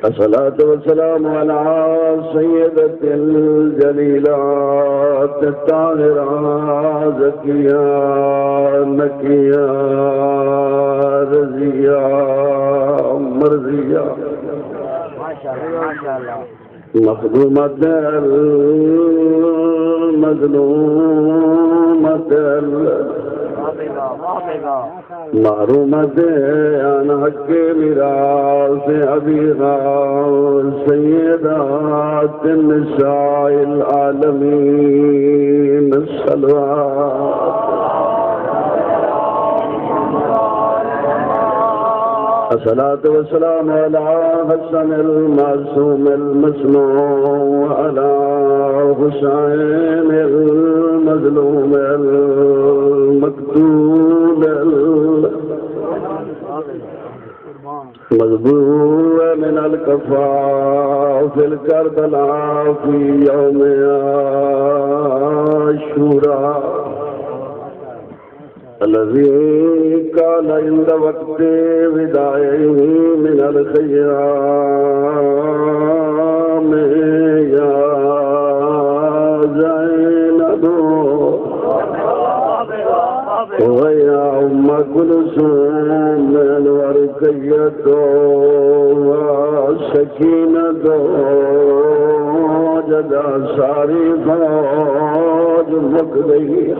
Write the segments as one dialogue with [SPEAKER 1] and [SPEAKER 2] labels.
[SPEAKER 1] الصلاة والسلام على سيدة الجليلات الطاهرات زكية نقية رضية مرضية
[SPEAKER 2] ما شاء الله
[SPEAKER 1] مخدومة المظلومة محرومة عن حق ميراث أبيها سيدات النساء العالمين الصلوات الصلاة والسلام على حسن المعصوم المسموع على حسين المظلوم المقتول مذبوح من الكفاف في الكربلاء في يوم عاشوراء الذي كان عند وقت وداعه من الخيام يا زينب ويا أم كلثوم ورقية وسكينة جدا ساری فوج مقدئی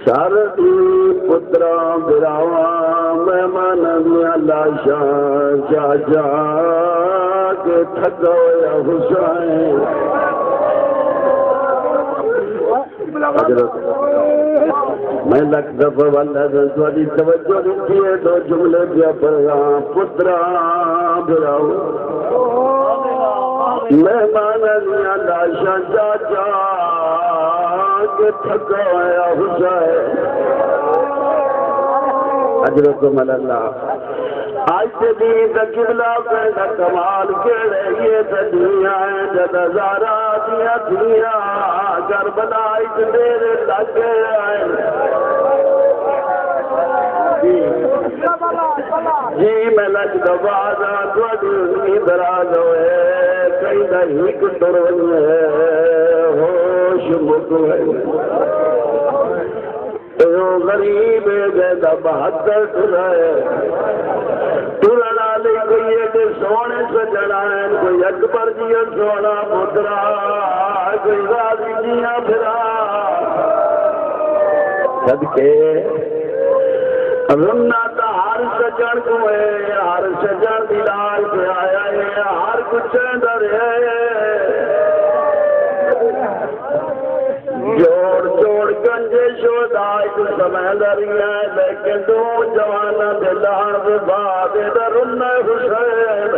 [SPEAKER 1] سارتی پترا براوا مہمان دیا لاشا چاچا کے تھکو یا حسین میں لکھ دفعہ والا تھوڑی توجہ دیتی ہے دو جملے پہ پڑھا پترا براوا مہمان دیا لاشا چاچا کے تھکو یا حسین اجرکم اللہ آج سے دین قبلہ پہلا کمال کے رہیے دنیا ہے جد ہزارہ دیا دنیا کربلا ایک دیر لگے آئے جی میں لگ دبازا تھوڑی دراز ہوئے کئی دہی کٹرون ہے ہوش مکو ہے غریب جیسا بہتر ٹرائے ٹرنا لے کوئی ایک سونے سجنا ہے کوئی اکبر جیا سونا پترا کوئی غازی جیا پھرا صدقے رمنا تا ہر سجن کو ہے ہر سجن دلال پہ آیا ہے ہر کچھ اندر ہے جوڑ جوڑ گنجے شودائی تو سمیں دریا ہے لیکن دو جوانا دلان دے بعد درنہ حسین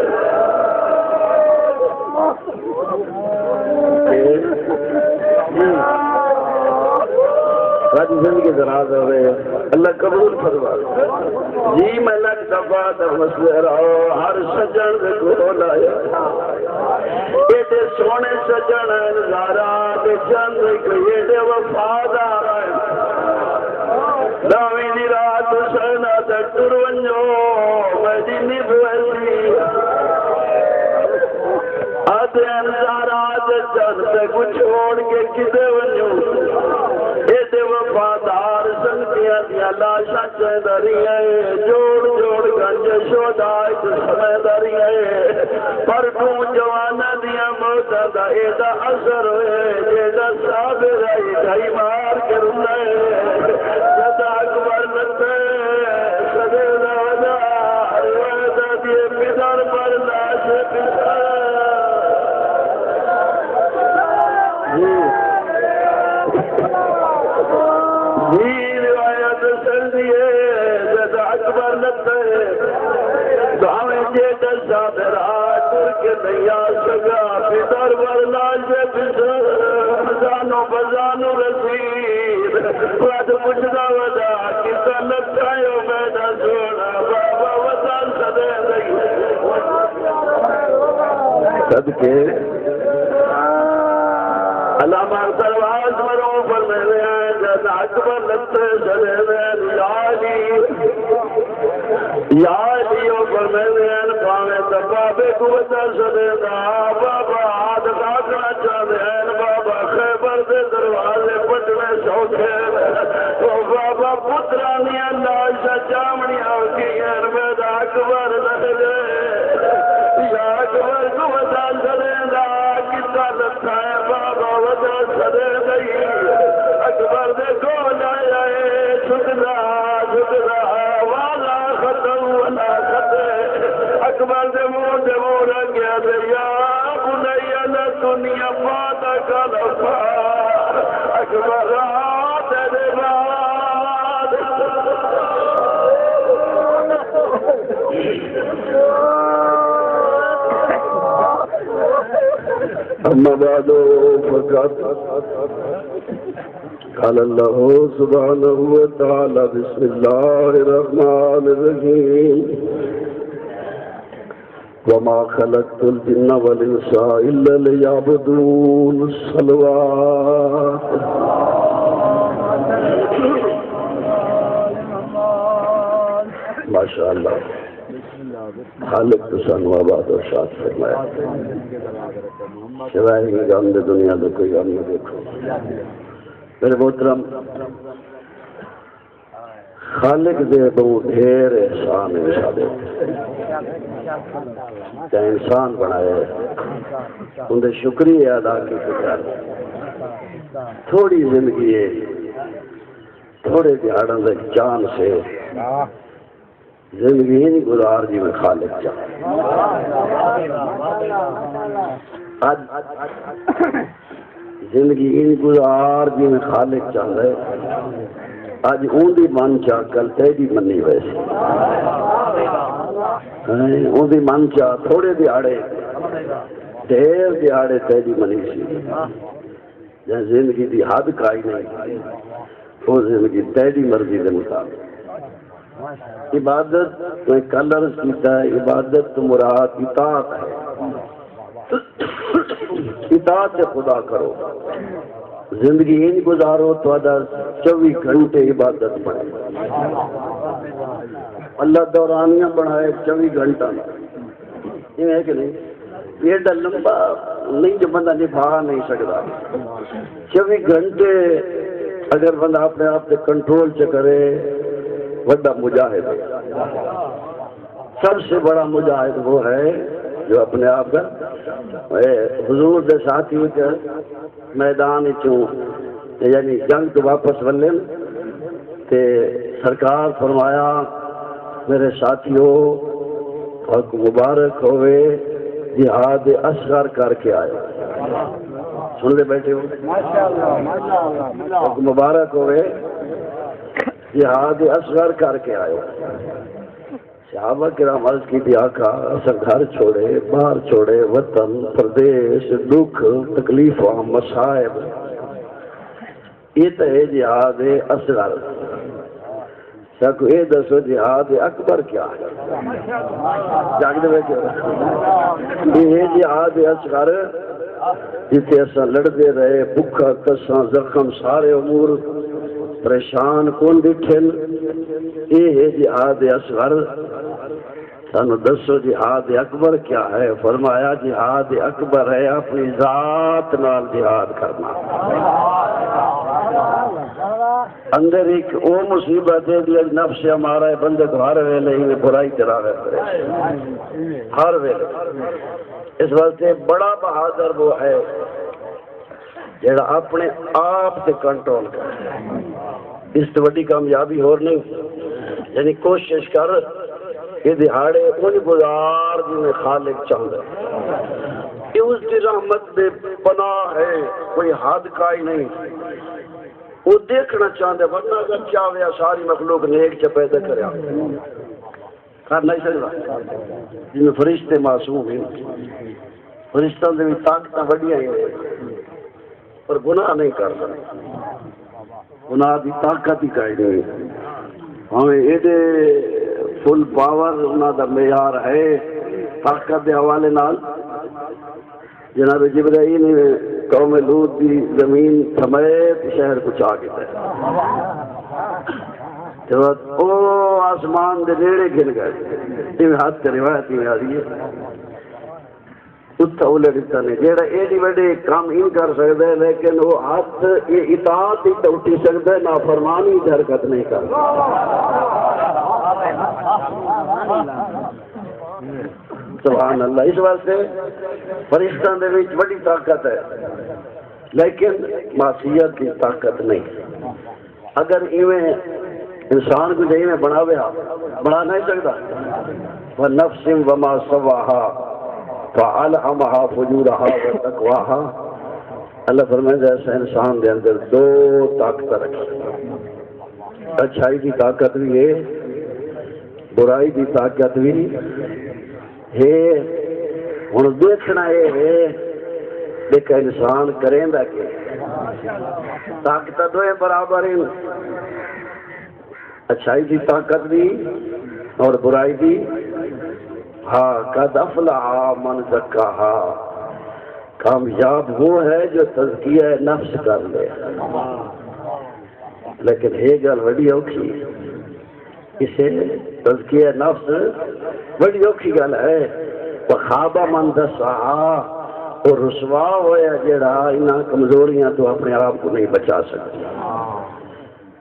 [SPEAKER 1] راجی زندگی دراز ہو رہے ہیں اللہ قبول فرما جی میں لگ دفعہ مسئلہ رہو ہر سجن دے کو لایا ایڈے سونے سجن نظارہ دے جند کوئی ایڈے وفادار ہے داوی دی رات سینا تے ٹرونجو مدینی بویسی آدھے انزارہ دے جند تے کچھ چھوڑ کے کدے ونجو ایڈے وفادار سنگیاں دیا لاشاں چیندریاں جوڑ جوڑ گنج شودائی تو سمیندریاں پر تو جوانا دیا موتا دا ایڈا اثر ہوئے جیڈا صابر ہے ڈھائی مار کے رنائے صدا اکبر نتے صدے دادا رویدہ دیے پیدار پر لاش پیسا جی روایت سندیے صدا اکبر نتے دعویں جیڈا صابر آتر کے نیا سگا پیدار پر لاش پیسا بزانو بزانو رسید قد مجھنا ودا کتا لگتایو میڈا سونا بابا وطن صدے لئی صدقے علامہ سرواز مروں پر میں نے آئے جیسا اکبر لگتے چلے میں یا یا لیو فرمیدین پاوے دبابے کو بتا سدیدا بابا آد کاکنا چاہدین بابا خیبر دے دروازے پٹنے سوکھے تو بابا پترانی اللہ جامنی آکی ارمید اکبر لگے یا اکبر کو بتا سدیدا کتا لکھا ہے بابا بتا سدیدا اکبر دے کو لائے چھکنا چھکنا والا اکبر دے منہ رنگیا دیا بنیا نہ دنیا پاتا کا لفا اکبر تیرے بعد اما بعد فقط قال الله سبحانه وتعالى بسم الله الرحمن الرحيم وما خلقت الجن والانس الا ليعبدون الصلوات ماشاء اللہ خالق تو سن آباد و شاد فرمایا سوائے ہی غم دے دنیا دے کوئی غم نہ دیکھو میرے محترم خالق دے بہت ڈھیر احسان انسان کیا انسان بنائے ان دے شکریہ ادا کی فکر تھوڑی زندگی ہے تھوڑے دیہڑوں دے جان سے زندگی نہیں گزار جی میں خالق چاہے زندگی ان گزار جی میں خالق چاہ رہے آج اون دی من چاہ کل تیری منی ویسے اون دی من چاہ تھوڑے دیہڑے دیر دیہڑے تیری منی سی جہاں زندگی دی حد کائی نہیں وہ زندگی تیری مرضی دے مطابق عبادت میں کل عرض کیتا ہے عبادت تو مراد اطاعت ہے اطاعت خدا کرو زندگی ان گزارو تو ادھر 24 گھنٹے عبادت پڑھے اللہ دورانیاں بڑھائے 24 گھنٹہ یہ ہے کہ نہیں یہ لمبا نہیں جو بندہ نبھا نہیں سکتا 24 گھنٹے اگر بندہ اپنے آپ سے کنٹرول سے کرے بڑا مجاہد ہے سب سے بڑا مجاہد وہ ہے جو اپنے آپ کا حضور دے ساتھی کے میدان چوں یعنی جنگ تو واپس ولن تے سرکار فرمایا میرے ساتھیوں حق مبارک ہوئے جہاد اصغر کر کے آئے سن لے بیٹھے ہو حق مبارک ہوئے جہاد اصغر کر کے آئے صحابہ کرام عرض کی بھی آقا اسا گھر چھوڑے باہر چھوڑے وطن پردیش دکھ تکلیف و مصائب یہ تو ہے جہاد اصغر سکو یہ دسو جہاد اکبر کیا ہے جاگ دے بیٹھے یہ ہے جہاد اصغر جتے اسا لڑتے رہے بکھا کساں زخم سارے امور پریشان کون بیٹھن یہ ہے جہاد اصغر سانو دسو جہاد اکبر کیا ہے فرمایا جہاد اکبر ہے اپنی ذات نال جہاد کرنا اندر ایک او مصیبت ہے کہ نفس ہمارا ہے بندے کو ہر ویلے ہی برائی کرا رہے ہر ویلے اس واسطے بڑا بہادر وہ ہے جڑا اپنے آپ سے کنٹرول کرے اس سے بڑی کامیابی اور نہیں یعنی کوشش کر یہ دہاڑے ان گزار جن میں خالق چاہتا ہے یہ اس کی رحمت بے پناہ ہے کوئی حد کا ہی نہیں وہ دیکھنا چاہتے ورنہ اگر چاہے ساری مخلوق نیک چ پیدا کرے کر نہیں سکتا جن میں فرشتے معصوم ہیں فرشتوں سے بھی طاقت بڑیاں ہی پر گناہ نہیں کر سکتے گناہ کی طاقت ہی کہیں نہیں ہمیں یہ فل پاور انہوں کا معیار ہے طاقت کے حوالے نال جناب جبرائیل نے قوم لوط کی زمین سمیت شہر کو چاہ کے تو او آسمان دے نیڑے گر گئے جی ہاتھ کے روایت میں آ رہی ہے اتھا اولے دیتا نے جیڑا ایڈی وڈے کام ان کر سکتا ہے لیکن وہ ہاتھ یہ اطاعت ہی تو اٹھی سکتا ہے نافرمانی کی حرکت نہیں کر سبحان اللہ اس واسطے فرشتوں دے وچ بڑی طاقت ہے لیکن معصیت کی طاقت نہیں اگر ایویں انسان کو جائیں بناوے بنا نہیں سکتا وَنَفْسٍ وَمَا سَوَّاهَا فَأَلْهَمَهَا فُجُورَهَا وَتَقْوَاهَا اللہ فرمائے ایسا انسان دے اندر دو طاقت رکھی اچھائی کی طاقت بھی ہے برائی کی طاقت بھی ہے ہن دیکھنا یہ ہے دیکھ انسان کریں دا کہ طاقت دو برابر ہیں اچھائی کی طاقت بھی اور برائی بھی ہاں قد افلح من زکاہا کامیاب وہ ہے جو تزکیہ نفس کر لے لیکن یہ گل بڑی اوکھی اسے تزکیہ نفس بڑی اوکھی گل ہے وخاب من دساہا اور رسوا ہویا جڑا انہاں کمزوریاں تو اپنے آپ کو نہیں بچا سکتا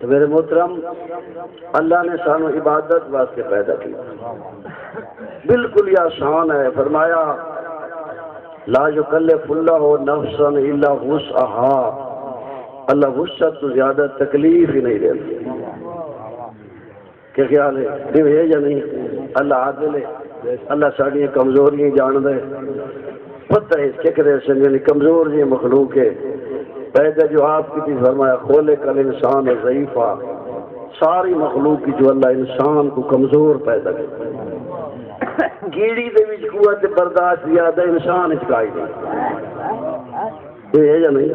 [SPEAKER 1] تو میرے محترم اللہ نے سانو عبادت واسطے پیدا کیا بالکل یہ آسان ہے فرمایا لا یکلف اللہ نفسا الا وسعها اللہ وسعت تو زیادہ تکلیف ہی نہیں دیتا کیا خیال ہے دیو ہے یا نہیں اللہ عادل ہے اللہ ساڑی کمزوریاں جان دے پتہ ہے کہ کرے سنگنی کمزور جی مخلوق ہے پیدا جو آپ کی تھی فرمایا کھولے کل انسان ضعیفہ ساری مخلوق کی جو اللہ انسان کو کمزور پیدا کیا کیڑی دے وچ قوت برداشت زیادہ انسان اچکائی نہیں یہ ہے یا نہیں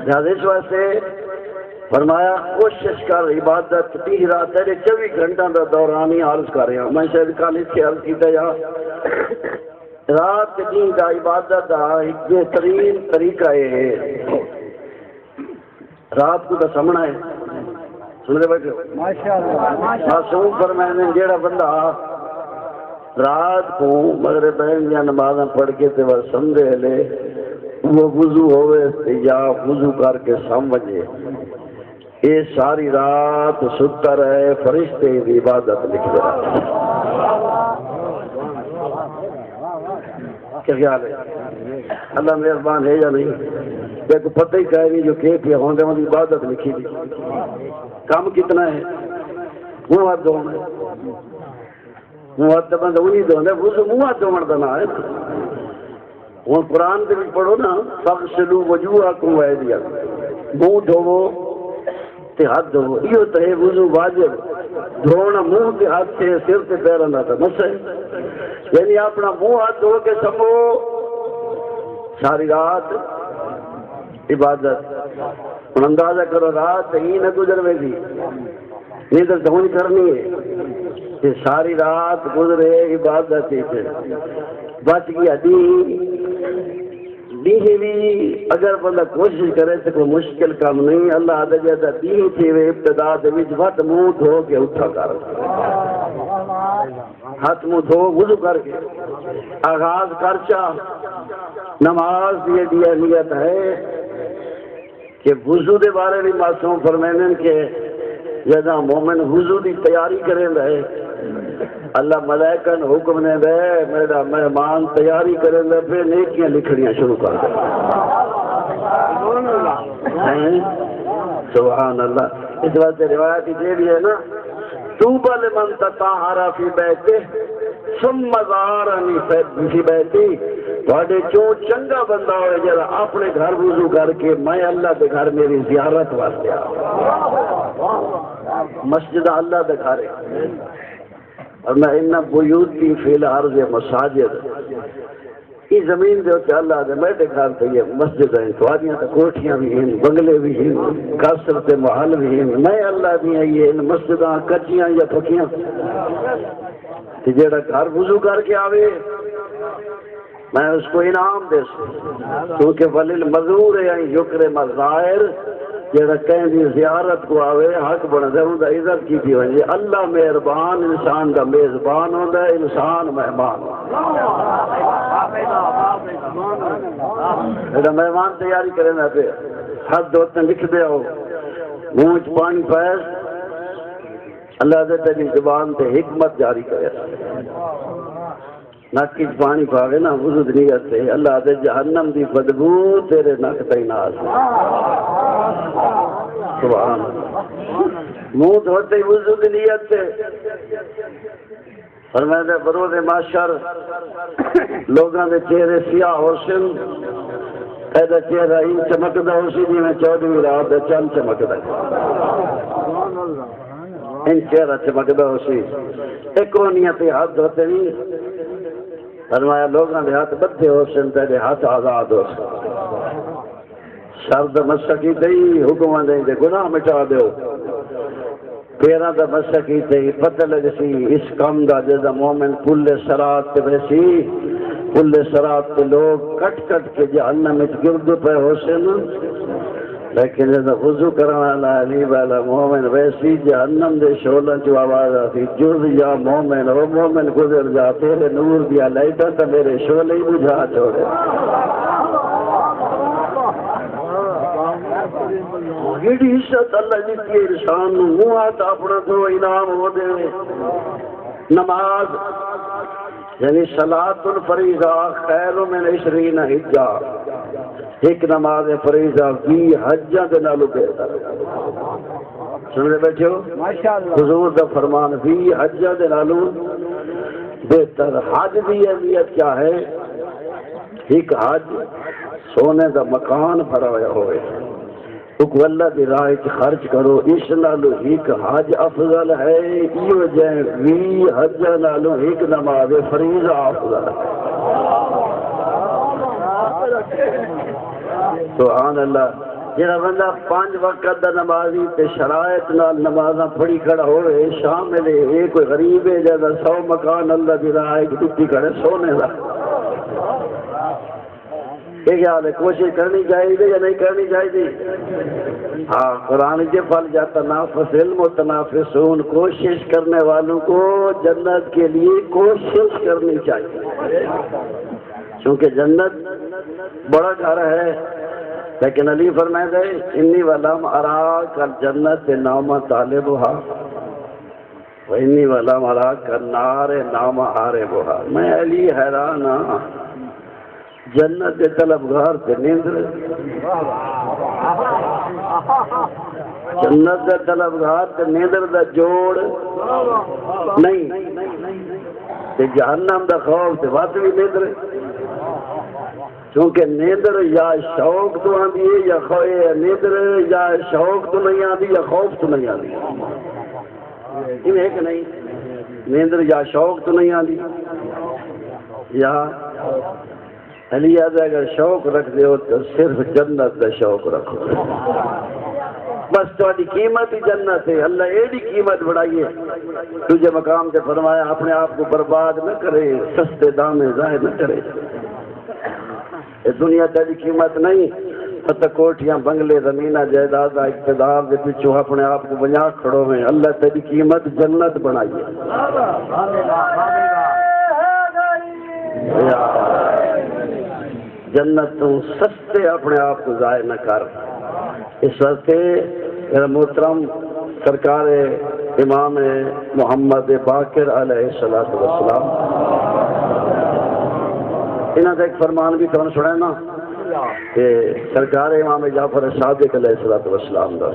[SPEAKER 1] لہذا اس واسطے فرمایا کوشش کر عبادت تی رات ہے 24 گھنٹہ دا دورانی عرض کر رہے ہیں میں شاید کل اس کے عرض کیتا یا رات کے دن کا عبادت کا ایک بہترین طریقہ یہ ہے رات کو تو سمنا ہے سن رہے بیٹھے معصوم پر میں نے جیڑا بندہ رات کو مغرب بہن یا نمازاں پڑھ کے تے وہ سمجھے لے وہ وضو ہوئے یا وضو کر کے سمجھے یہ ساری رات ستا رہے فرشتے کی عبادت لکھ رہے کیا خیال ہے اللہ مہربان ہے یا نہیں کہ پتہ ہی کہہ نہیں جو کہ پہ ہوندے ہوندی عبادت لکھی دی کام کتنا ہے منہ ہاتھ دھونا ہے منہ ہاتھ بندہ انہیں دھونا ہے وہ منہ ہاتھ دھونا دنا ہے وہ قرآن کے بھی پڑھو نا فغسلوا وجوہکم وایدیکم منہ دھوو تے ہاتھ دھوو یہ تو ہے وضو واجب دھونا منہ تے ہاتھ سے سر تے پیراں دا تے مسئلہ یعنی اپنا منہ ہاتھ دھو کے سمو ساری رات عبادت اندازہ کرو رات ہی نہ گزر میں بھی نہیں تو دھونی کرنی ہے کہ ساری رات گزرے عبادت ہی پھر بچ گیا دی بھی اگر بندہ کوشش کرے تو کوئی مشکل کام نہیں اللہ دے جاتا دی تھی وہ ابتدا دے وچ وقت منہ دھو کے اٹھا کر ہاتھ منہ دھو وضو کر کے آغاز کرچا نماز دی اہمیت ہے کہ وضو دے بارے بھی معصوم فرمائیں کہ جدا مومن وضو دی تیاری کریں رہے اللہ ملائکہ نے حکم نے دے میرا مہمان تیاری کریں دے پھر نیکیاں لکھڑیاں شروع کر دے سبحان اللہ اس واسطے روایت یہ بھی ہے نا طوبى لمن تطہر فی بیتہ ثم زارنی فی بیتی تھوڑے چوں چنگا بندہ ہوئے جرا اپنے گھر وضو کر کے میں اللہ کے گھر میری زیارت واسطے مسجد اللہ دے گھر اور میں ان بیوتی فی الارض مساجد اس زمین دے ہوتے اللہ دے میرے گھر تے یہ مسجد ہیں تھوڑیاں تے کوٹھیاں بھی ہیں بنگلے بھی ہیں کثرت محل بھی ہیں میں اللہ دی یہ ان مسجداں کچیاں یا پکیاں کہ جیڑا گھر وضو کر کے آوے میں اس کو انعام دے سوں کیونکہ ولیل مزور ہے یکرم الظاہر جڑا کہیں دی زیارت کو آوے حق بندا ہوندا عزت کی تھی ونجے اللہ مہربان انسان دا میزبان ہوندا ہے انسان مہمان ایڈا مہمان تیاری کرے نہ پہ حد دوتن لکھ دے ہو منہ چ پانی پائے اللہ دے تیری زبان تے حکمت جاری کرے نک چ پانی پاوے نا وضو نیت سے اللہ دے جہنم دی بدبو تیرے نک تے ناز سبحان اللہ منہ دھوتے ہی وضو دی نیت سے فرمایا بروز معاشر لوگاں دے چہرے سیاہ ہوشن ایدا چہرہ ان چمکدا ہوسی جی میں 14ویں رات دے چند چمکدا ان چہرہ چمکدا ہوسی ایک نیت ہاتھ دھوتے ہی فرمایا لوگاں دے ہاتھ بدھے ہوسن تے ہاتھ آزاد ہوسن شرد مسکی تے حکم دے گناہ مٹا دیو پیراں دا مسکی تے پتہ لگسی اس کام دا جدا مومن کل صراط تے ویسی کل صراط تے لوگ کٹ کٹ کے جہنم وچ گرد پے ہوسن لیکن جدا وضو کرن والا علی والا مومن ویسی جہنم دے شعلہ چ آواز آتی جز یا مومن او مومن گزر جا تیرے نور دیا لائٹاں تے میرے شعلے ہی بجھا چھوڑے گیڑی عزت اللہ جی کی انسان منہ ہاتھ اپنا تو انعام ہو دے نماز یعنی صلاۃ الفریضہ خیر من 20 حجہ ایک نماز فریضہ 20 حجاں دے نالوں بہتر سن رہے بیٹھے ہو حضور دا فرمان 20 حجاں دے نالوں بہتر حج دی اہمیت کیا ہے ایک حج سونے دا مکان بھرا ہوا ہوئے اللہ دی راہ خرچ کرو اس نالو ایک حج افضل ہے یہ جائیں 20 حج نالو ایک نماز فریضہ افضل ہے سبحان اللہ جہاں بندہ 5 وقت دا نمازی تے شرائط نال نمازاں پڑھی کھڑا ہوئے شامل ہے یہ کوئی غریب ہے جیسا 100 مکان اللہ دی راہ ڈٹی کھڑے سونے دا خیال ہے کوشش کرنی چاہیے یا نہیں کرنی چاہیے ہاں قرآن کے پھل جاتا نافس المتنافسون کوشش کرنے والوں کو جنت کے لیے کوشش کرنی چاہیے چونکہ جنت بڑا گھر ہے لیکن علی فرمائے گئے انی ولم اراک الجنت نام طالبھا وانی ولم اراک النار نام حاربھا میں علی حیران ہاں جنت کے طلبگار تے نیندر جنت کے طلبگار تے نیندر دا جوڑ نہیں تے جہنم دا خوف تے وقت بھی نیندر چونکہ نیندر یا شوق تو آندی ہے یا نیندر یا شوق تو نہیں آندی یا خوف تو نہیں آندی یہ ہے کہ نہیں نیندر یا شوق تو نہیں آندی یا علی اگر شوق رکھ دیو تو صرف جنت کا شوق رکھو بس تھوڑی قیمت ہی جنت ہے اللہ ایڈی قیمت بڑھائیے تجھے مقام سے فرمایا اپنے آپ کو برباد نہ کرے سستے دام میں ظاہر نہ کرے یہ دنیا تیری قیمت نہیں پتہ کوٹیاں بنگلے زمینہ جائیداد اقتدار کے پیچھے اپنے آپ کو بجا کھڑو میں اللہ تیری قیمت جنت بنائیے جنت تو سستے اپنے آپ کو ضائع نہ کر اس واسطے میرا محترم سرکار امام محمد باقر علیہ السلام انہوں نے ایک فرمان بھی تو سنا نا کہ سرکار امام جعفر صادق علیہ السلام دا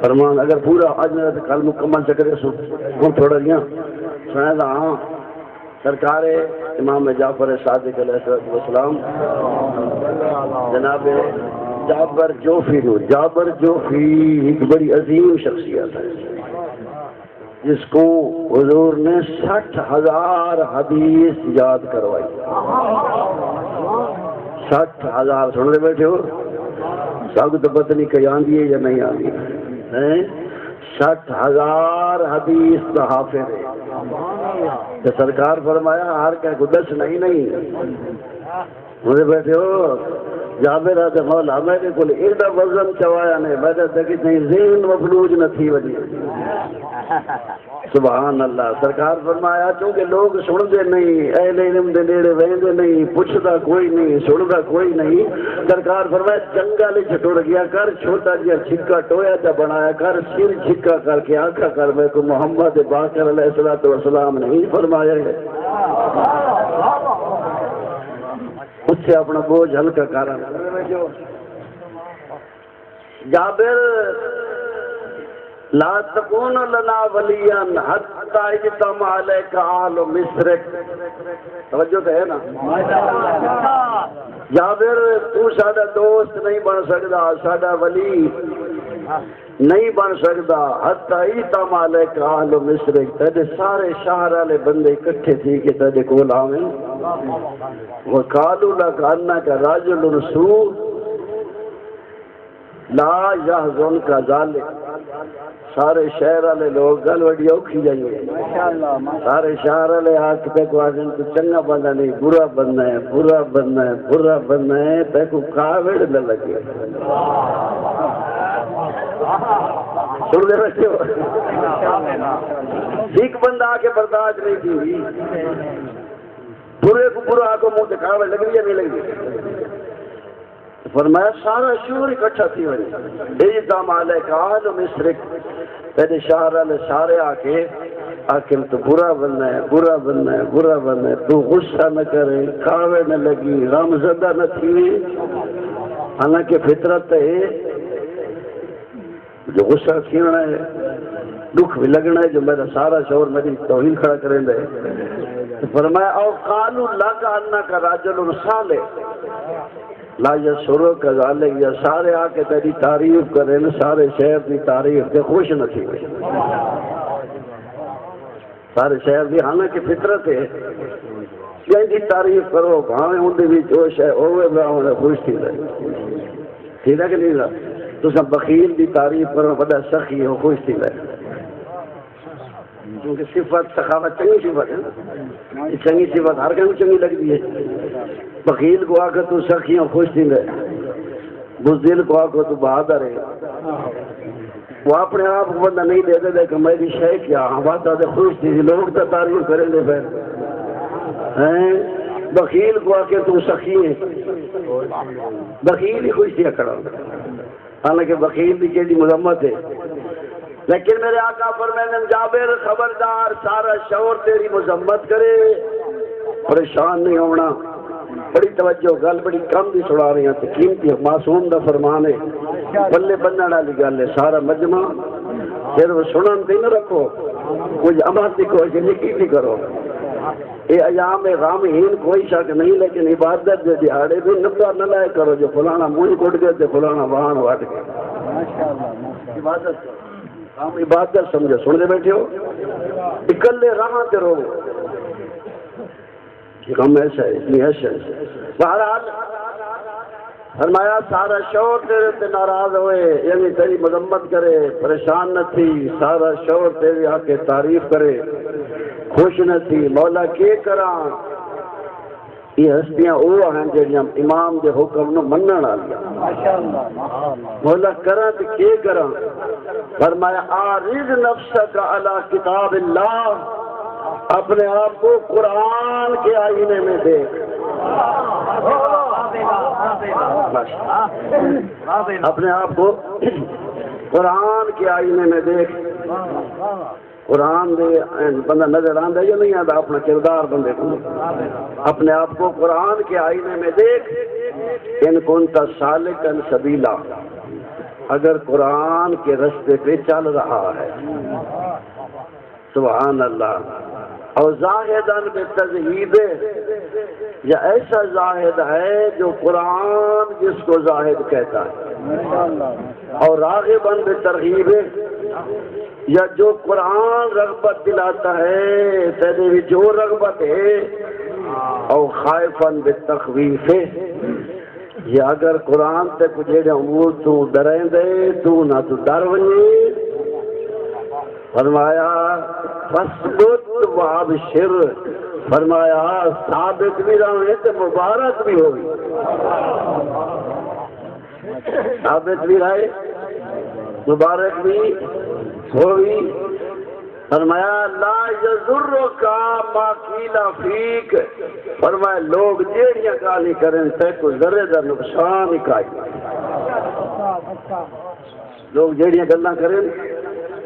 [SPEAKER 1] فرمان اگر پورا آج میرا کل مکمل چکرے سو ہوں تھوڑا گیا سنا تھا ہاں سرکار امام جعفر صادق علیہ السلام جناب جابر جوفی ایک بڑی عظیم شخصیت ہے جس کو حضور نے 60,000 حدیث یاد کروائی 60,000 سن لے بیٹھے ہو سب تو پتہ نہیں کہ آندھی ہے یا نہیں آندھی ہے 60,000 حدیث کا حافظ ہے تو سرکار فرمایا ہر کیا کو 10 نہیں مجھے بیٹھے ہو جابر آدھے مولا میرے کو ایڈا وزن چوایا نے میرے دیکھی نہیں ذہن مفلوج نہ تھی وجہ سبحان اللہ سرکار فرمایا چونکہ لوگ سن دے نہیں اہل علم دے نیڑے ویندے نہیں پوچھدا کوئی نہیں سندا کوئی نہیں سرکار فرمایا جنگل وچ ٹر گیا کر چھوٹا جہا چھکا ٹویا تے بنایا کر سر چھکا کر کے آکھا کر میں کو محمد باقر علیہ الصلوۃ والسلام نہیں فرمایا ہے اس سے اپنا بوجھ ہلکا کر جابر لا تکون لنا ولیا حتی اجتمع علیک آل مصرک توجہ تو ہے نا جابر تو ساڈا دوست نہیں بن سکتا ساڈا ولی نہیں بن سکتا حتی اجتمع علیک آل مصرک تیرے سارے شہر والے بندے اکٹھے تھی کہ تیرے کول آویں وقالوا لك انك رجل سوء لا يحزنك ذلك سارے شہر والے لوگ گل وڈی اوکھی جائیے سارے شہر والے آج تک آگن تو چنگا بندہ نہیں برا بننا ہے برا بننا ہے برا بننا ہے تیکو کاوڑ نہ لگے سن دے بیٹھے ہو ایک بندہ آ کے برداشت نہیں کی برے کو برا کو منہ دکھاوے لگ رہی ہے نہیں لگ رہی فرمایا سارا شور اکٹھا تھی وہی ایجتام علیک آل مصرک تیرے شہر والے سارے آ کے آخر تو برا بننا ہے برا بننا ہے برا بننا ہے تو غصہ نہ کرے کھاوے نہ لگی غم زدہ نہ تھی حالانکہ فطرت ہے جو غصہ کھیلنا ہے دکھ بھی لگنا ہے جو میرا سارا شور میری توہین کھڑا کریں دے فرمایا او قالوا لك انك رجل صالح لا یسرو کذالک یا سارے آ کے تیری تعریف کریں سارے شہر کی تعریف سے خوش نہ تھی سارے شہر کی حالانکہ فطرت ہے یا کی تعریف کرو بھاویں ان بھی جوش ہے اوے براؤں خوش تھی رہے ٹھیک ہے کہ نہیں رہا تو سب بخیل کی تعریف کرو بڑا سخی ہو خوش تھی رہے کیونکہ صفت سخاوت چنگی صفت ہے نا چنگی صفت ہر کہیں چنگی لگتی ہے بخیل کو آ کر تو سخیوں خوش تھی رہے بزدل کو آ کر تو بہادر ہے وہ اپنے آپ کو بندہ نہیں دیتے دے کہ میری شے کیا بات آتے خوش تھی لوگ تو تعریف کریں گے پھر بخیل کو آ کے تو سخی ہے بخیل ہی خوش تھی کھڑا حالانکہ بخیل بھی کیڑی مذمت ہے لیکن میرے آقا فرمائیں جابر خبردار سارا شعور تیری مذمت کرے پریشان نہیں ہونا بڑی توجہ گل بڑی کم بھی سنا رہی ہیں قیمتی معصوم دا فرمان ہے بلے بننے والی گل ہے سارا مجمع صرف سنن تے نہ رکھو کچھ عمل دی کوئی نکی نہیں کرو یہ ایام غامہین کوئی شک نہیں لیکن عبادت دے دیہاڑے بھی نبدا نہ لائے کرو جو فلانا منہ کٹ گئے تے فلانا وہاں وٹ گئے عبادت ہم عبادت سمجھو سن دے بیٹھے ہو اکلے راہ تے رو ہم ایسا ہے اتنی ایسا ہے بہرحال فرمایا سارا شور تیرے تے ناراض ہوئے یعنی تیری مذمت کرے پریشان نہ تھی سارا شور تیری آ کے تعریف کرے خوش نہ تھی مولا کے کراں یہ ہستیاں وہ ہیں جہاں امام دے حکم نو منن والیاں مولا کراں تے کے کراں فرمایا عارض نفسک علی کتاب اللہ اپنے آپ کو قرآن کے آئینے میں دیکھ اپنے آپ کو قرآن کے آئینے میں دیکھ قرآن دے بندہ نظر آندہ یا نہیں آتا اپنا کردار بندے کو اپنے آپ کو قرآن کے آئینے میں دیکھ ان کنتا سالکا سبیلا اگر قرآن کے رستے پہ چل رہا ہے سبحان اللہ اور زاہدن بتزہید یا ایسا زاہد ہے جو قرآن جس کو زاہد کہتا ہے اور راغبن بترغیب یا جو قرآن رغبت دلاتا ہے تیرے بھی جو رغبت ہے اور خائفن بتخویف یا اگر قرآن تے کچھ امور تو ڈریں دے تو نہ تو ڈر ونی فرمایا فَاسْبُتْ وابشر فرمایا ثابت بھی رہے تو مبارک بھی ہوئی ثابت بھی رہے مبارک بھی ہوئی فرمایا لا یضرک ما قیل فیک فرمایا لوگ جیڑیاں گالی کریں تے کو ذرے دا نقصان ہی کائی لوگ جیڑیاں گلاں کریں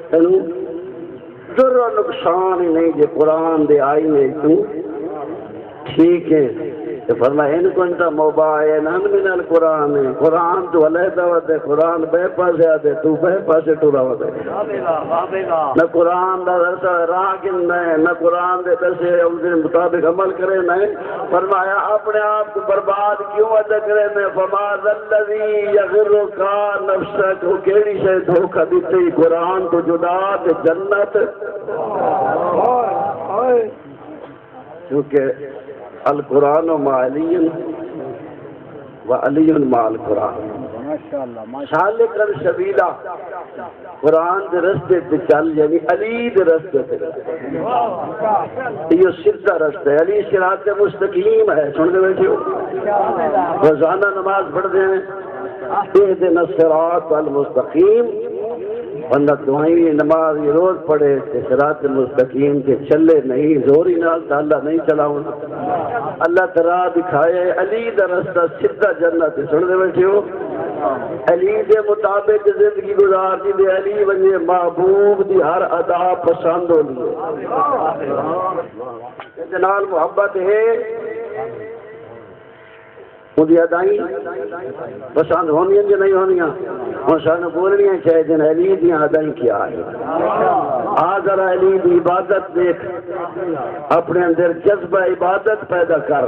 [SPEAKER 1] تینوں ذرا نقصان ہی نہیں جے قرآن دے آئی نے تو ٹھیک ہے تو فرمایا ان کو انتا موبائل من القرآن قرآن تو علیحدہ ودے قرآن بے پاسے آدھے تو بے پاسے ٹورا ودے نہ قرآن دا راگن نہیں نہ قرآن دے پیسے ان کے مطابق عمل کرے نہیں فرمایا اپنے آپ کو برباد کیوں ادا کرے میں فما ذلذی یغرک نفسک وہ کیڑی سے دھوکہ دیتی قرآن تو جدا تے جنت کیونکہ القرآن مع علی و علی مع القرآن سالک السبیلا قرآن دے رستے تے چل یعنی علی دے رستے تے یہ سیدھا رستہ ہے علی صراط مستقیم ہے سن دے بیٹھے ہو روزانہ نماز پڑھتے ہیں اہدنا الصراط المستقیم بندہ دعائیں نماز یہ روز پڑھے کہ صراط مستقیم کے چلے نہیں زوری نال تو اللہ نہیں چلاؤں اللہ ترا دکھائے علی دا رستہ سیدھا جنت سن دے بیٹھے ہو علی دے مطابق زندگی گزار دی دے علی ونجے محبوب دی ہر ادا پسند ہو لیے جنال محبت ہے مجھے ادائیں پسند ہونی ہیں کہ نہیں ہونی ہیں اور سانو بولنی ہیں چاہے دن علی دیاں ادائیں کیا ہے آگر علی دی عبادت دیکھ اپنے اندر جذبہ عبادت پیدا کر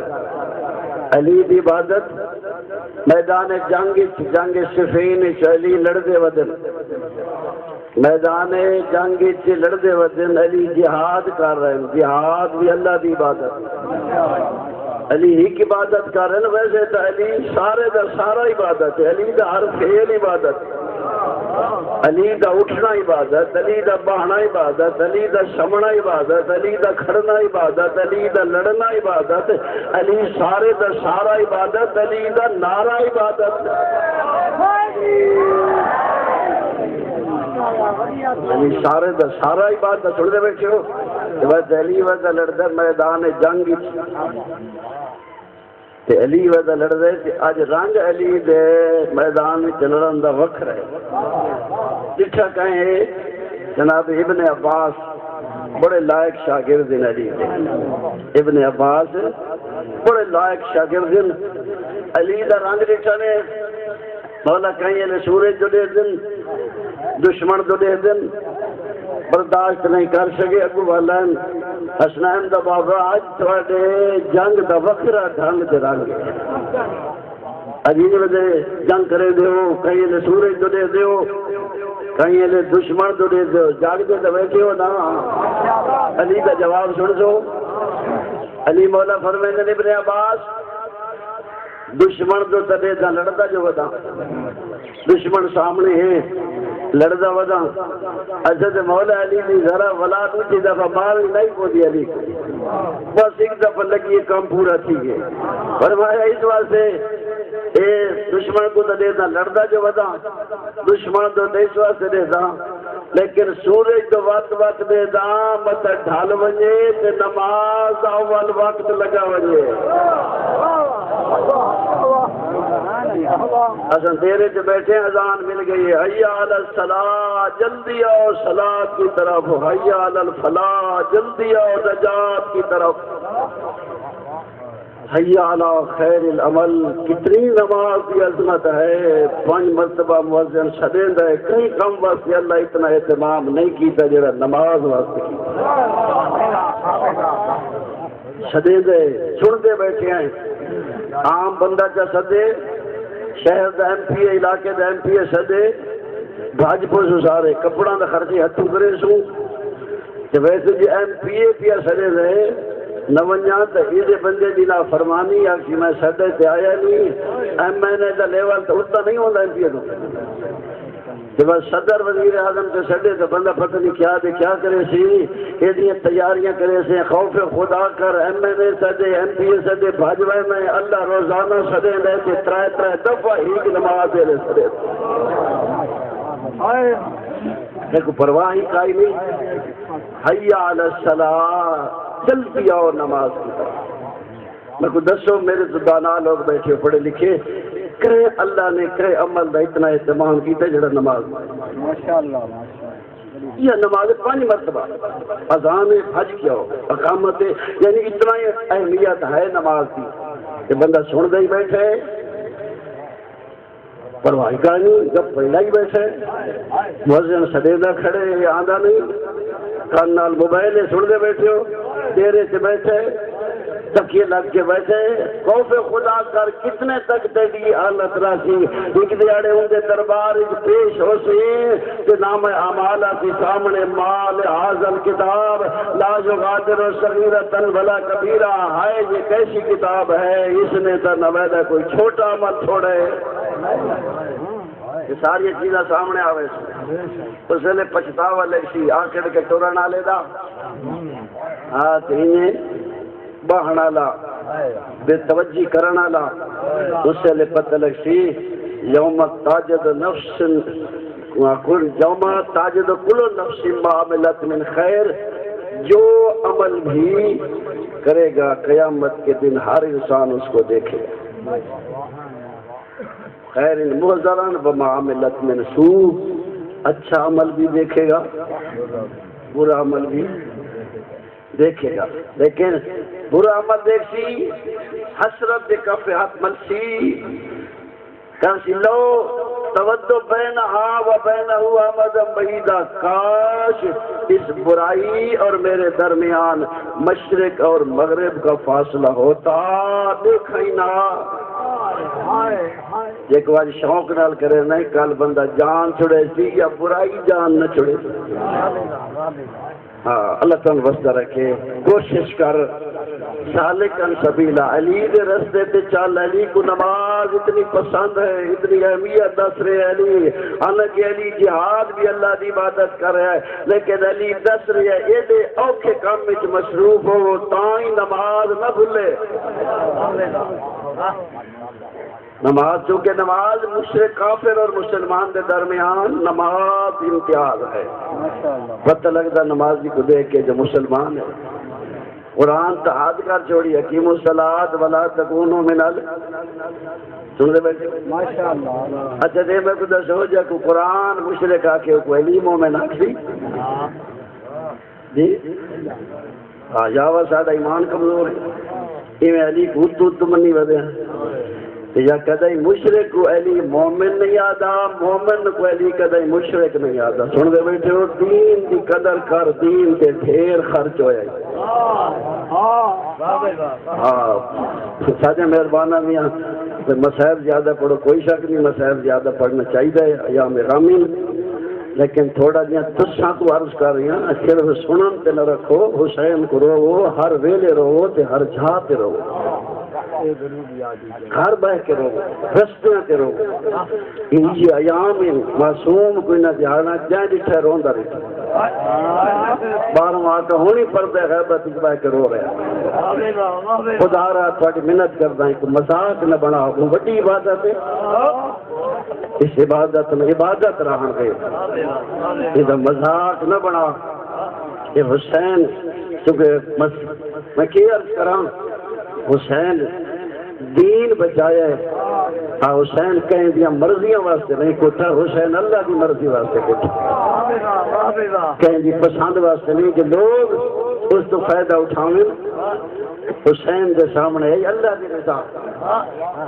[SPEAKER 1] علی دی عبادت میدان جنگ صفین علی لڑدے ودن میدان جنگ لڑدے ودن علی جہاد کر رہے ہیں جہاد بھی اللہ دی عبادت علی ہی کی عبادت کر رہے ہیں ویسے تو علی سارے دا سارا عبادت ہے علی دا ہر فعل عبادت علی دا اٹھنا عبادت علی دا بہنا عبادت علی دا شمنا عبادت علی دا کھڑنا عبادت علی دا لڑنا عبادت علی سارے دا سارا عبادت علی دا نعرہ عبادت علی سارے دا سارا عبادت سن دے بیٹھے ہو علی ودا لڑدا میدان جنگ تے علی ودا لڑدا تے اج رنگ علی دے میدان وچ لڑن دا وکھرا ہے ڈٹھا کہیں جناب ابن عباس بڑے لائق شاگرد ہیں علی دے ابن عباس بڑے لائق شاگرد ہیں علی دا رنگ ڈٹھا نے مولا کہیں نے سورج جو دے دن دشمن جو دے دن برداشت نہیں کر سکے اگو والن حسنین دا بابا آج تھوڑے جنگ دا وکھرا ڈھنگ دے رنگ عجیب وجہ جنگ کرے دیو کہیں نے سورج جو دے دیو کہیں نے دشمن جو دے دیو جاگ دے تو بیٹھے ہو نا علی کا جواب سن سو علی مولا فرمائے ابن عباس دشمن جو تدے دا لڑتا جو ودا دشمن سامنے ہے لڑدا ودا اجد مولا علی نے ذرا ولا دوسری دفعہ مار نہیں کو دی علی کو بس ایک دفعہ لگی کام پورا تھی گئے فرمایا اس واسطے اے دشمن کو دے دا لڑدا جو ودا دشمن تو اس واسطے دے دا لیکن سورج تو وقت دے دا مت ڈھال ونجے تے نماز اول وقت لگا ونجے اصل دیرے سے بیٹھے اذان مل گئی حیا علی الصلاۃ جلدی آؤ صلاۃ کی طرف حیا علی الفلاح جلدی آؤ نجات کی طرف حیا علی خیر العمل کتنی نماز کی عظمت ہے 5 مرتبہ مؤذن شدید ہے کئی کم واسطے اللہ اتنا اہتمام نہیں کیتا جڑا نماز واسطے شدید ہے سنتے بیٹھے ہیں عام بندہ کا سدے شہر دا ایم پی اے علاقے دا ایم پی اے سدے بھاج پوسو سارے کپڑا دا خرچے ہتھوں کرے سو تے ویسے جی ایم پی اے پیا سدے رہے نونجاں تے یہ بندے دی نا فرمانی آ کہ میں سدے تے آیا نہیں ایم این اے دا لیول تے اتنا نہیں ہوندا ایم پی اے تو جب صدر وزیر اعظم سے سڈے تو بندہ پتہ نہیں کیا دے کیا کرے سی یہ تیاریاں کرے سے خوف خدا کر ایم این اے سدے ایم پی اے سدے بھاجوے میں اللہ روزانہ سدے لے کے ترے دفعہ ہی نماز دے رہے سدے ایک پرواہ ہی کائی نہیں حی علی الصلاۃ جلدی آؤ نماز کی طرف میں کو دسو میرے تو دانا لوگ بیٹھے پڑھے لکھے کرے اللہ نے کرے عمل دا اتنا اہتمام کیتا جڑا نماز
[SPEAKER 2] ماشاءاللہ
[SPEAKER 1] یہ نماز 5 مرتبہ اذان حج کیا ہو اقامت یعنی اتنا اہمیت ہے نماز کی کہ بندہ سن دے ہی بیٹھے پرواہی کا نہیں جب پہلا ہی بیٹھے مؤذن سدیدہ کھڑے آندہ نہیں کان نال موبائل سن دے بیٹھے ہو دیرے سے بیٹھے تکیے لگ کے بیٹھے خوف خدا کر کتنے تک تیری حالت راسی ایک دیاڑے ان کے دربار پیش ہو سی کہ نام اعمال کے سامنے مال حاضر کتاب لا یغادر صغیرۃ ولا کبیرہ ہے یہ کیسی کتاب ہے اس نے تو نویدہ کوئی چھوٹا عمل چھوڑے یہ ساری چیزیں سامنے آوے اس نے پچھتاوا لگسی آکڑ کے ٹورن آلے دا ہاں تینیں بہنا لا بے توجہ کرنا لا اس سے لے پتہ لگسی یوم تاجد نفس یوم تاجد کل نفس ما عملت من خیر جو عمل بھی کرے گا قیامت کے دن ہر انسان اس کو دیکھے گا خیر محضرن وما عملت من سوء اچھا عمل بھی دیکھے گا برا عمل بھی دیکھے گا لیکن برا عمل دیکھسی حسرت دے کف ہاتھ ملسی کہنسی لو تودو بینہا و بینہو آمدم بعیدہ کاش اس برائی اور میرے درمیان مشرق اور مغرب کا فاصلہ ہوتا دیکھا ہی نہ ایک بار شوق نال کرے نہیں کل بندہ جان چھڑے سی یا برائی جان نہ چھڑے ہاں اللہ تعالیٰ وسطہ رکھے کوشش کر سالکن سبیلا علی دے رستے تے چل علی کو نماز اتنی پسند ہے اتنی اہمیت دس رہے علی حالانکہ علی جہاد بھی اللہ دی عبادت کر رہا ہے لیکن علی دس رہے ہے یہ دے اوکھے کام میں مصروف ہو تائیں نماز نہ بھولے نماز چونکہ نماز مشرک کافر اور مسلمان کے درمیان نماز امتیاز ہے پتہ لگتا نمازی کو دیکھ کے جو مسلمان ہے قرآن تحاد کر چھوڑی حکیم الصلاۃ ولا تکونوا من سن لے بیٹھے اچھا دے میں کو دسو جا کو قرآن مشرک آ کے کوئی علم مومن آکھی جی ہاں جاوا ساڈا ایمان کمزور ہے یہ علی کو تو منی ودے یا کدی مشرک کو علی مومن نہیں آدا مومن کو علی کدی مشرک نہیں آدا سن دے بیٹھے ہو دین کی قدر کر دین کے ڈھیر خرچ ہویا ہاں ساجے مہربانہ میاں مسائب زیادہ پڑھو کوئی شک نہیں مسائب زیادہ پڑھنا چاہیے یا میرامین لیکن تھوڑا جہاں تساں کو عرض کر رہی ہیں صرف سنن تے نہ رکھو حسین کو رو ہر ویلے رو تے ہر جہاں تے رو گھر بہ کے رو رستیاں تے رو انجی ایام معصوم کوئی نہ جانا جائیں جٹھے روندا رہتا باروں آقا ہونی پردے غیبت بہ کے رو رہا خدا را تھوڑی منت کردا ہے کہ مذاق نہ بنا وہ بڑی عبادت ہے اس عبادت میں عبادت رہن گے یہ مذاق نہ بنا یہ حسین چونکہ میں کیا عرض کراں حسین دین بچایا ہے حسین کہیں دیا مرضیاں واسطے نہیں کوٹھا حسین اللہ کی مرضی واسطے کوٹھا کہیں دی پسند واسطے نہیں کہ لوگ اس تو فائدہ اٹھاؤں حسین کے سامنے ہے اللہ کی رضا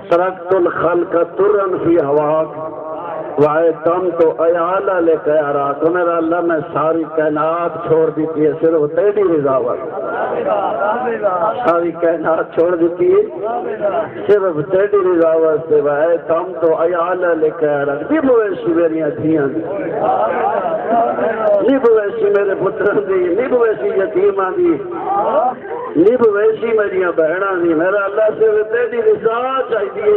[SPEAKER 1] سرقت الخلق ترن فی ہواک وائے تم تو ایالہ لے کے آ رہا تو میرا اللہ میں ساری کائنات چھوڑ دیتی ہے صرف تیری رضا ساری کائنات چھوڑ دیتی ہے صرف تیری رضا واسطے وائے تم تو ایالہ لے کے آ رہا نہیں بویسی میریاں دھیاں نہیں بویسی میرے پتروں دی نہیں بویسی یتیماں دی نب ویسی میری بہنا نہیں میرا اللہ سے تیری رضا چاہیے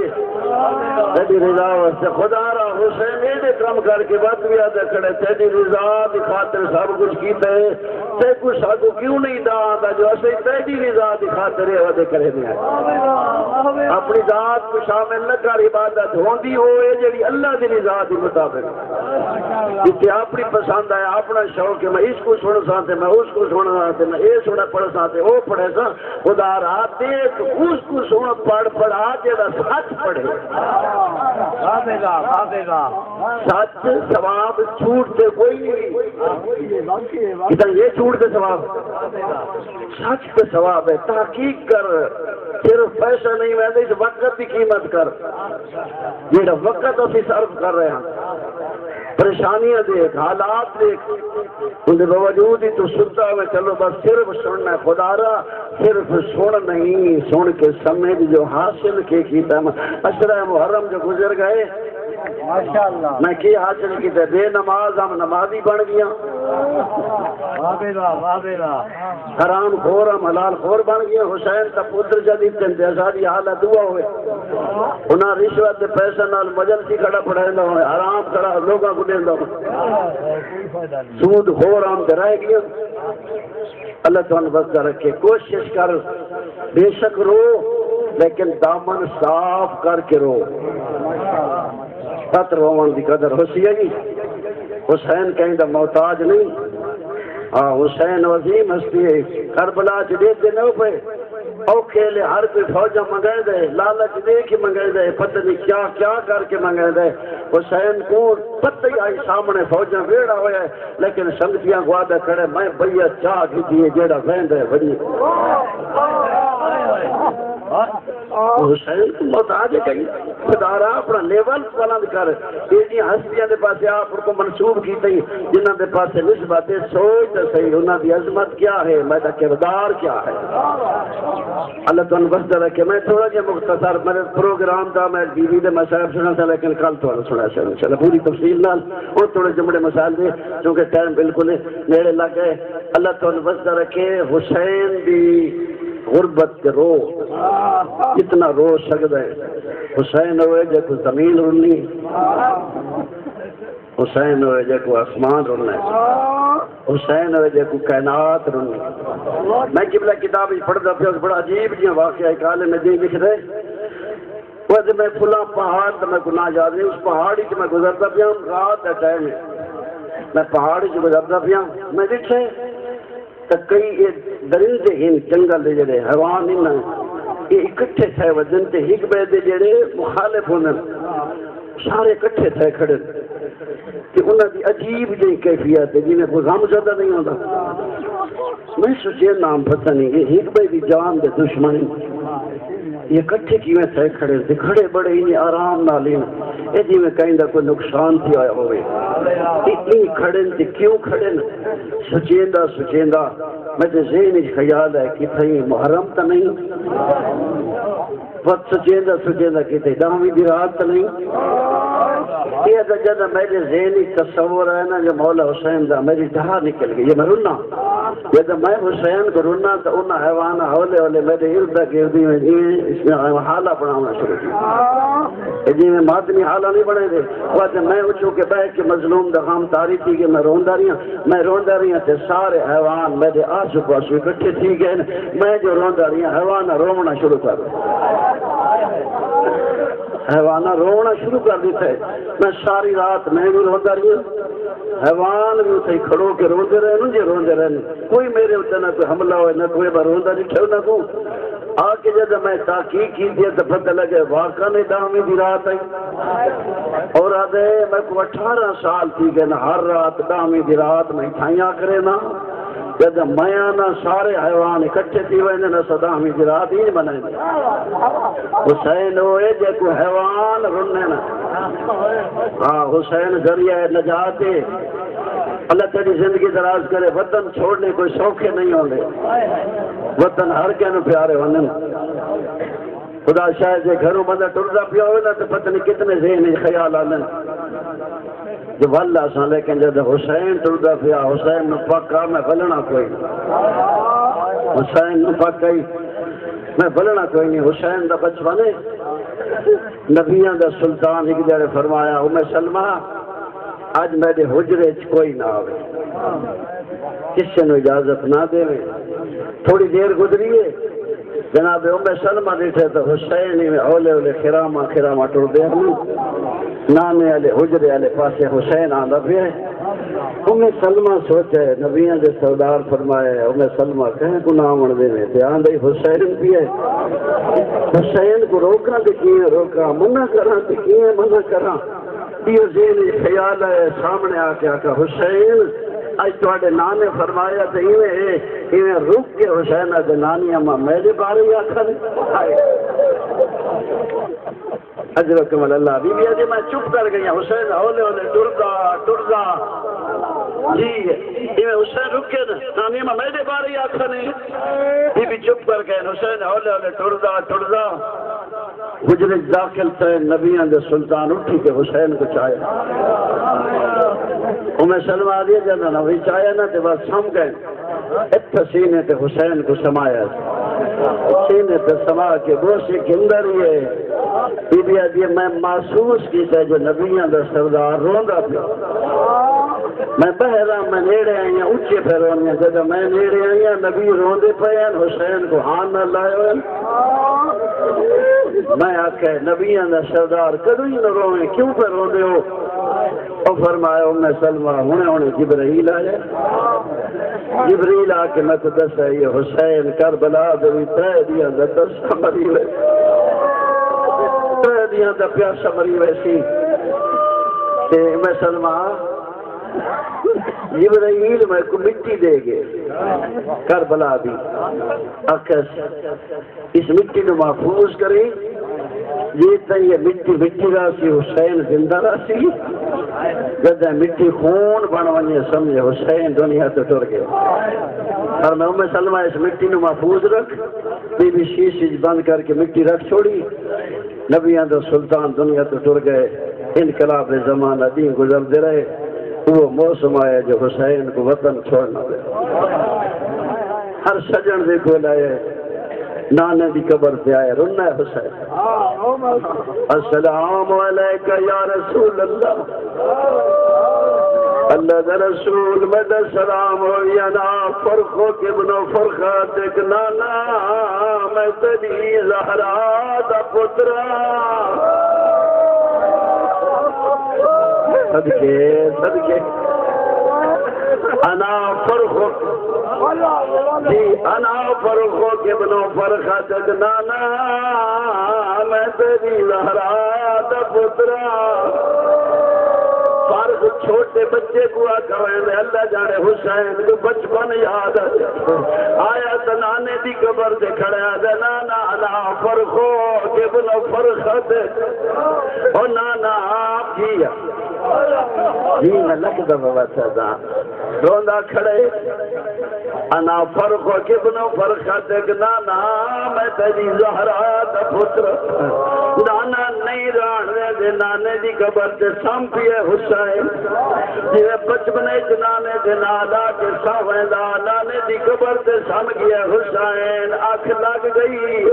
[SPEAKER 1] تیری رضا واسطے خدا را حسین یہ کام کر کے بات بھی آدھے کھڑے تیری رضا دی خاطر سب کچھ کیتے تے کچھ ساتھ کیوں نہیں دا جو اسے تیری رضا دی خاطر یہ آدھے کرے نہیں اپنی ذات کو شامل نہ کر عبادت ہوندی ہوئے جڑی اللہ دی رضا دی مطابق جتنے اپنی پسند ہے اپنا شوق ہے میں اس کو سن سانتے میں اس کو سن سانتے میں یہ سنا پڑھ سانتے وہ پڑھے سا خدا رہا دیکھ اس کو سن پڑھا جیڑا سچ پڑھے سچ ثواب چھوٹتے کوئی نہیں ادھر یہ چھوٹتے ثواب سچ کے ثواب ہے تحقیق کر صرف پیسہ نہیں میں اس وقت کی قیمت کر جیڑا وقت اسی صرف کر رہے ہیں پریشانیاں دیکھ حالات دیکھ ان کے باوجود ہی تو سنتا میں چلو بس صرف سننا ہے خدا را صرف سن نہیں سن کے سمجھ جو حاصل کیتا اشرا محرم جو گزر گئے
[SPEAKER 2] ماشاءاللہ
[SPEAKER 1] میں کی حاصل کیتا بے نماز ہم نمازی بن گیا حرام خور ہم حلال خور بن گیا حسین کا پتر جدید انتظاری حالت دعا ہوئے انہاں رشوت پیسہ نال مجلسی کھڑا پڑھائندا ہوئے حرام کھڑا لوگاں کو دیندا ہوئے سود خور ہم تے رہ گیا اللہ تعالیٰ بس رکھے کوشش کر بے شک رو لیکن دامن صاف کر کے رو پتر روان دی قدر ہوسی ہے جی حسین کہیں دا محتاج نہیں حسین عظیم ہستی ہے کربلا چ دیتے نہ پے اوکھے لے ہر کوئی فوجہ منگائے دے لالچ دے کے منگائے دے پتہ نہیں کیا کیا کر کے منگائے دے حسین کو پتہ ہی آئی سامنے فوجہ ویڑا ہویا ہے لیکن سنگتیاں کو آدھا کھڑے میں بیعت چاہ کی دیئے جیڑا ویند ہے بڑی حسین کو محتاج ہے کہیں خدارا اپنا لیول بلند کر ایڈی ہستیاں دے پاسے آپ کو منسوب کی تھی جنہاں دے پاسے نسبت سوچ تے صحیح انہاں دی عظمت کیا ہے میرا کردار کیا ہے اللہ تعالیٰ بس رکھے میں تھوڑا جہا مختصر میرے پروگرام تھا میں بیوی دے مسائل سنا تھا لیکن کل تھوڑا سنا چلا پوری تفصیل نال اور تھوڑے جمڑے مسائل دے چونکہ ٹائم بالکل نیڑے لگ گئے اللہ تعالیٰ بس رکھے حسین دی غربت کے رو اتنا رو سکتا ہے حسین ہوئے جے کو زمین رونی حسین ہوئے جے کو آسمان رونا ہے حسین ہوئے جے کو کائنات رونی میں قبلہ کتاب پڑھتا پیا بڑا عجیب جی واقعہ کالے میں دی لکھ رہے ویسے میں کھلا پہاڑ تو میں گناہ یاد نہیں اس پہاڑی سے میں گزرتا پیا رات کا ٹائم ہے میں پہاڑی سے گزرتا پیا میں دیکھے تو کئی درندے ہیں جنگل دے جڑے حیوان ہیں یہ اکٹھے تھے وجن تے ہک بے دے جڑے مخالف ہونے سارے اکٹھے تھے کھڑے کہ انہاں دی عجیب جی کیفیت ہے جنہیں کوئی غم زیادہ نہیں ہوتا میں سوچے نام پتہ نہیں یہ ہک بے دی جان دے دشمن یہ کٹھے کیویں تھے کھڑے تھے کھڑے بڑے ہی آرام نالین اے جی میں کہیں دا کوئی نقصان تھی آیا ہوئے اتنی کھڑے تھے کیوں کھڑے سچیندہ میں تے ذہن خیال ہے کہ تھئی محرم تا نہیں وقت سچیندہ کہ تھئی دامی دی رات تا نہیں یہ تو جب میرے ذہنی تصور ہے نا جو مولا حسین دا میری دہا نکل گئی یہ میں رونا جب میں حسین کو رونا تو انہا حیوانہ ہولے ہولے میرے اردا گردی میں اس میں حالہ بنانا شروع کی جی میں مادنی حالہ نہیں بنے دے وہ جب میں اچھو کے بیٹھ کے مظلوم دا غام تاری تھی کہ میں روندا رہی ہوں تے سارے حیوان میرے آسو پاسو اکٹھے تھی گئے میں جو روندا رہی ہوں حیوانہ رونا شروع کر حیوانہ رونا شروع کر دیتا ہے میں ساری رات میں بھی روندا رہی ہوں حیوان بھی اتھے کھڑو کے روندے رہے کوئی میرے اتنے نہ کوئی حملہ ہوئے نہ کوئی بار روندا نہیں کھڑو نہ کو آ کے جب میں تحقیق کی دیا تو پتہ لگے واقعہ نہیں دامی دی رات آئی اور آدھے میں کو 18 سال تھی کہ نا ہر رات دامی دی رات میں ٹھائیاں کرے نا جب میں آنا سارے حیوان اکٹھے تھی وینے نا صدامی دی رات ہی بنائیں حسین ہوئے جے کو حیوان رننے نا ہاں حسین ذریعہ نجات اللہ تیری زندگی دراز کرے وطن چھوڑنے کوئی سوکھے نہیں ہوں گے وطن ہر کے نو پیارے ہونے خدا شاید یہ گھروں بندہ ٹردا پیا ہوئے نا تو پتہ نہیں کتنے ذہن خیال آنے جو واللہ سا لیکن جب حسین ٹردا پیا حسین نو پکا میں غلنا کوئی حسین نو پکئی میں بولنا کوئی نہیں حسین دا بچپن ہے نبیاں دا سلطان ایک جڑے فرمایا ام سلمہ اج میرے حجرے چ کوئی نہ آوے کسی نو اجازت نہ دے تھوڑی دیر گزری ہے جناب ام سلمہ دیکھے تو حسین میں اولے اولے خراما ٹر دے نانے والے حجرے والے پاسے حسین آندا پیا ام سلمہ سوچے نبیاں دے سردار فرمائے ام سلمہ کہیں کو نام دے میں تے آندے حسین بھی ہے حسین کو روکنا تے کیے روکا منع کرا تے کیے منع کرا یہ ذہن خیال ہے سامنے آ کے آکا حسین اج تواڈے نانے فرمایا تے ایویں رک کے حسین دے نانی اما میرے بارے ہی آکھن اجرکم اللہ بی بی اجے میں چپ کر گئی حسین ہولے ہولے ٹردا جی یہ حسین رک کے نانی اما میرے بارے ہی آکھن بی بی چپ کر گئے حسین ہولے ہولے ٹردا حجرے داخل تھے نبیاں دے سلطان اٹھی کے حسین کو چاہیا ام سلمہ آ دیا جانا نہ وہی چاہیا نہ تے بس سم گئے اتھا سینے تے حسین کو سمایا سینے تے سما کے گوشے کے اندر یہ بی بی آدھی میں محسوس کیتا جو نبیاں دا سردار روندا پیا میں بہرا میں نیڑے آئیاں اچھے پہ رونیاں جب میں نیڑے آئیاں نبی روندے پہ حسین کو ہان نہ لائے ہوئے میں آکھے نبیاں دا سردار کدو ہی نہ روئے کیوں پہ روندے ہو اور فرمایا ام سلمہ ہونے جبرائیل آیا جبریل آ کے میں تو دسا یہ حسین کربلا دوی تہ دیا دا دسا مری ہوئے تہ دیا دا پیاسا مری ویسی تے ام سلمہ جبرائیل میں کو مٹی دے گے کربلا دی اکس اس مٹی کو محفوظ کریں یہ تو یہ مٹی راسی حسین زندہ راسی جب مٹی خون بنوانی سمجھے حسین دنیا تو ٹر گئے اور میں ام سلمہ اس مٹی کو محفوظ رکھ بی بی شیشی بند کر کے مٹی رکھ چھوڑی نبیاں تو سلطان دنیا تو ٹر گئے انقلاب زمانہ دین گزرتے رہے وہ موسم آیا جو حسین کو وطن چھوڑنا دے ہر سجن دے کو لائے نانے دی قبر سے آئے رنہ ہے حسین السلام علیکہ یا رسول اللہ اللہ دا رسول میں دا سلام ہو یا نا فرخو کے بنو فرخات ایک نانا میں تدی زہرا دا پترا صدقے انا فرخو جی انا فرخو کے بنو فرخات ایک نانا میں تدی زہرا دا پترا فرق چھوٹے بچے کو آکھویں اللہ جانے حسین کو بچپن یاد آیا تو نانے دی قبر دے کھڑیا دے نانا انا فرخو کے بنو فرخت او نانا آپ جی جی میں لکھ دفعہ بچا دا روندہ کھڑے انا فرخو کے بنو فرخت نانا میں تیری زہرا دا پتر نانا نہیں رانے دے نانے دی قبر دے سامپیے حسین جیوے بچپنے جنانے دے نالا کے ساویندہ نانے دی قبر دے سام گیا حسین آنکھ لگ گئی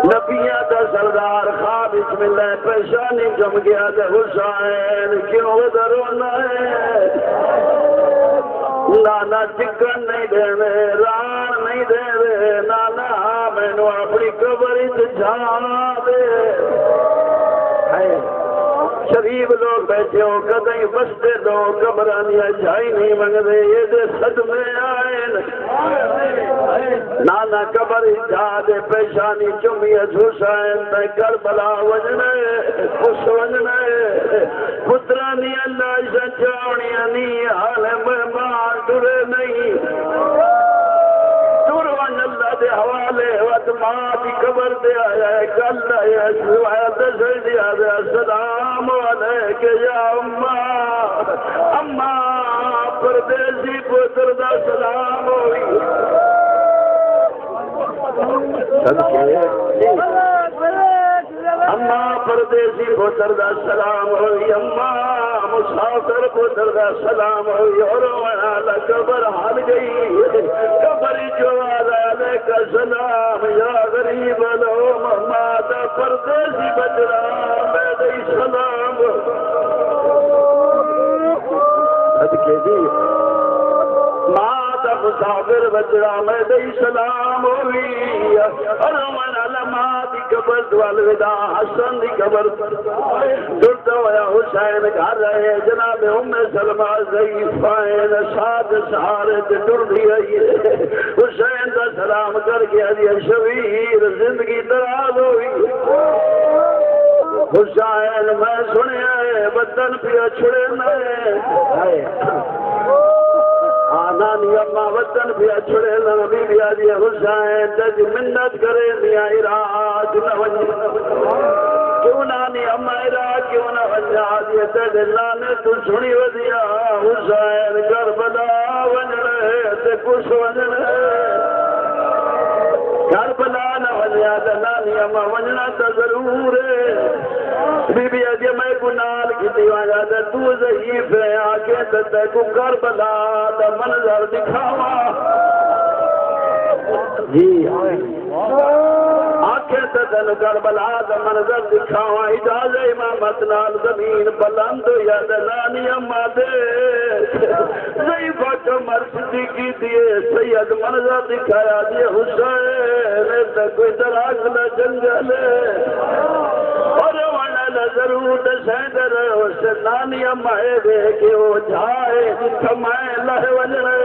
[SPEAKER 1] نبیہ دا سردار خواب بسم اللہ پیشانی جم گیا دے حسین کیوں رونا ہے نانا چکن نہیں دے میں ران نہیں دے میں نانا میں نو اپنی قبر جھان دے شریف لوگ بیٹھے ہو کدیں بستے دو قبرانیاں جھائی نہیں منگدے یہ دے صدمے آئے نانا قبر جا دے پیشانی چمی حسین تے کربلا وجنے خوش وجنے پترانی اللہ سچاونیاں نہیں حال مہمان ڈرے نہیں ڈرون اللہ دے حوالے وقت ماں دی قبر دے آیا ہے کل آیا سوایت سے دیا دے السلام علیکہ یا اماں پردیسی پتر دا سلام ہوئی اماں پردیسی پتر دا سلام ہوئی اماں مسافر پتر دا سلام ہوئی اور والا قبر حال گئی قبر جو علیک سلام یا غریب لو محمد پردیسی بچرا میں دئی سلام صدقے جی ماں دا مسافر بچرا میں دئی سلام ہوئی اور والا ماں دی قبر دوال ودا حسن دی قبر درد ہویا حسین گھر رہے جناب ام سلمہ ضعیفائن ساتھ سہارے تے ڈر دی آئی حسین دا سلام کر کے دی شبیر زندگی دراز ہوئی حسین میں سنیا ہے بدن پہ چھڑے میں نانی اما وطن بھی چھڑے نبی بھی آدھی حسین تج منت کرے دیا عراق نہ ونج کیوں نانی اما عراق کیوں نہ ونج آدھی تج لانے تو سنی ودیا حسین کربلا ونج رہے تے کچھ ونج رہے کربلا نہ ونجا تے نانی اما ونجنا تو ضرور ہے بی بی آدھی میں کنال کی دیوانا تے تو ضعیف ہے آگے تے کو کربلا دا منظر دکھاوا جی آنکھیں تے تن کربلا دا منظر دکھاوا اجاز امامت نال زمین بلند یا دلانی اما دے ضعیفہ کمر صدیقی دیے سید منظر دکھایا دیے حسین تے کوئی دراز نہ جنگل اور ضرور دسیندر اس نانی امائے دے کہ وہ جائے جتھا میں لہ وجرے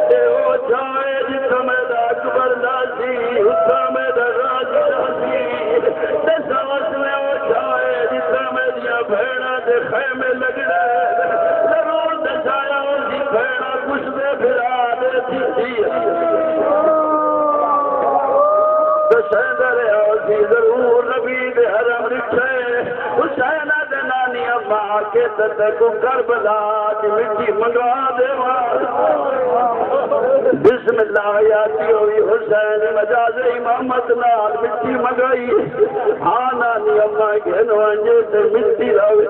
[SPEAKER 1] اے وہ جائے جتھا میں دا اکبر ناسی اتھا میں دا راجی ناسی دساوس میں وہ جائے جتھا میں دیا بھیڑا دے خیمے لگڑے ضرور دسایا اسی بھیڑا کچھ دے پھرا دے تھی دسیندر اسی ضرور نبی دے حرم رکھے حسین دے نانی اما کے کو کربلا کی مٹی منگوا دے بسم اللہ یاتی ہوئی حسین مجاز امامت نال مٹی منگائی ہاں نانی اما گھنو انجے تے مٹی روی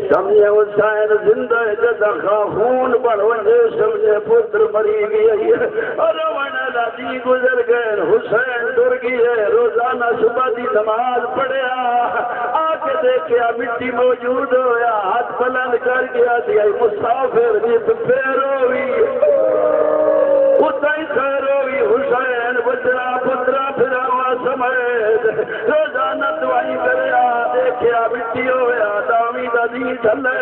[SPEAKER 1] سمجھے حسین زندہ جدہ خون بڑھ ونجے سمجھے پتر مری گئی اور ونہ دی گزر گئے حسین ڈر گئی روزانہ صبح دی نماز پڑھیا آکے دیکھیا مٹی موجود ہویا ہاتھ بلند کر گیا دیا مسافر جت پھر ہوئی اتائی خیر ہوئی حسین بچرا پترا پھرا ہوا سمیت روزانہ دعائی کریا دیکھیا مٹی ہویا دامی دا دی چلے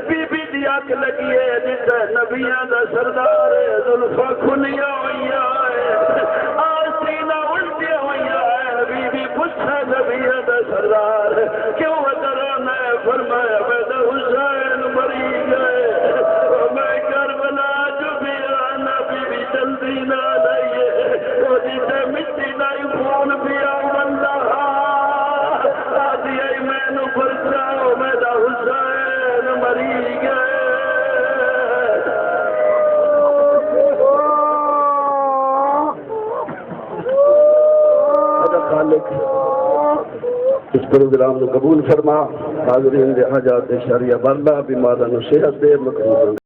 [SPEAKER 1] بی بی دی آنکھ لگیے جتے نبیاں دا سردار ذلفہ کھنیا ہویا بی بی پچھا نبیہ دا سردار کیوں وطرانا ہے فرمایا میں دا حسین مری گئے میں کربلا جو بھی آنا بی بی جلدی نہ لائیے وہ جیسے مٹی لائی خون پیا واللہ آدھی آئی میں نو پرچاؤ میں دا حسین مری گئے اس پروگرام کو قبول فرما حاضرین حاجات شرعیہ بردہ بیماران صحت دے مقبول